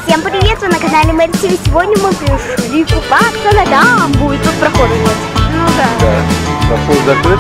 Всем привет, вы на канале Мэри ТВ. Сегодня мы пришли купаться на дамбу, и тут проход нет. Ну да. Да, проход закрыт.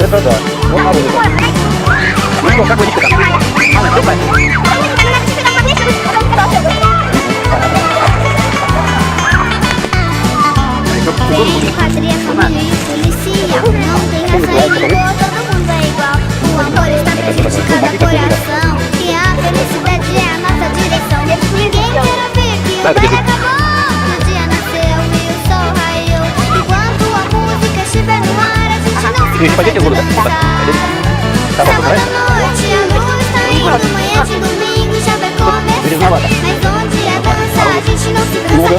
Это да. Вот надо это. Ну что, как водичка там? Анна, теплая? Ты пойдете в воду, да? Собаку нравится? Грязновато. Много.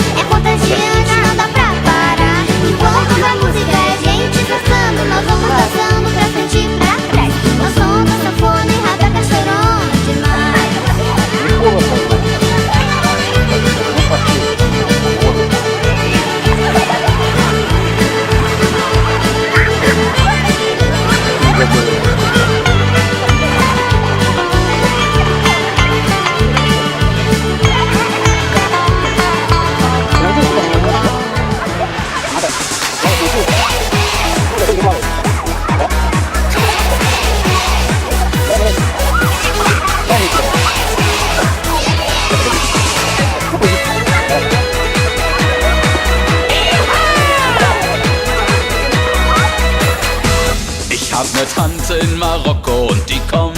Ich hab ne Tante in Marokko und die kommt.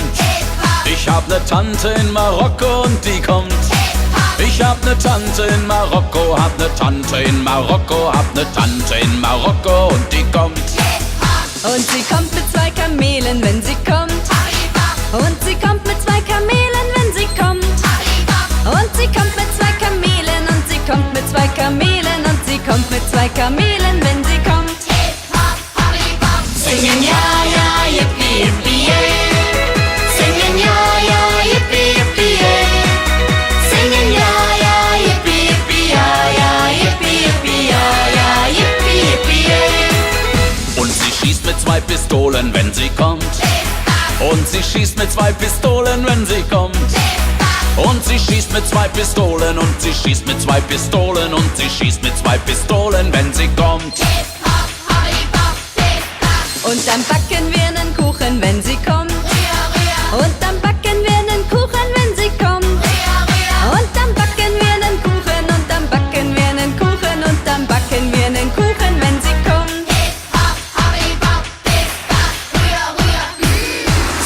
Ich hab ne Tante in Marokko und die kommt. Ich hab ne Tante in Marokko, hab ne Tante in Marokko, hab ne Tante in Marokko und die kommt. Und sie kommt mit zwei Kamelen, wenn sie kommt. Und sie kommt mit zwei Kamelen, wenn sie kommt. Und sie kommt mit zwei Kamelen, und sie kommt mit zwei Kamelen, und sie kommt mit zwei Kamelen, wenn sie kommt. Singen ja, ja, yippie, yippie, yay. Singen ja, ja, yippie, yippie, yay. Singen ja, ja, yippie, yippie, ja, ja, yippie, yippie, ja, ja, yippie, yippie, yay. Und sie schießt mit zwei Pistolen, wenn sie kommt. Und sie schießt mit zwei Pistolen, wenn sie kommt. Und sie schießt mit zwei Pistolen, und sie schießt mit zwei Pistolen, und sie schießt mit zwei Pistolen, wenn sie kommt. Und dann backen wir einen Kuchen, wenn sie kommt. Und dann backen wir einen Kuchen, wenn sie kommt. Und dann backen wir einen Kuchen, und dann backen wir einen Kuchen, und dann backen wir einen Kuchen, wenn sie kommt.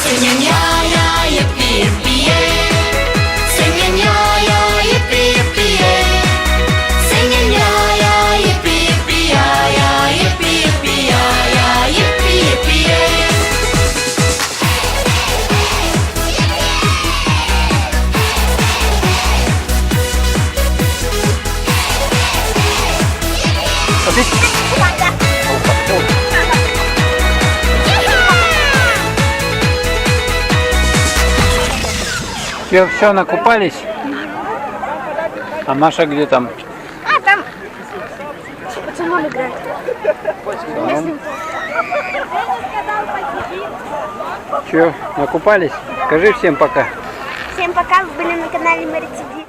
Singen ja, ja, yippie, yippie, yay. Singen ja, ja, yippie, yippie, yay. Singen ja, ja, yippie, yippie, ja, ja, yippie, yippie, ja, ja, yippie, yippie, yay. Отлично. Все, накупались? А Маша где там? А, там с пацаном играет. Че, накупались? Скажи всем пока. Всем пока, вы были на канале Мэри ТВ.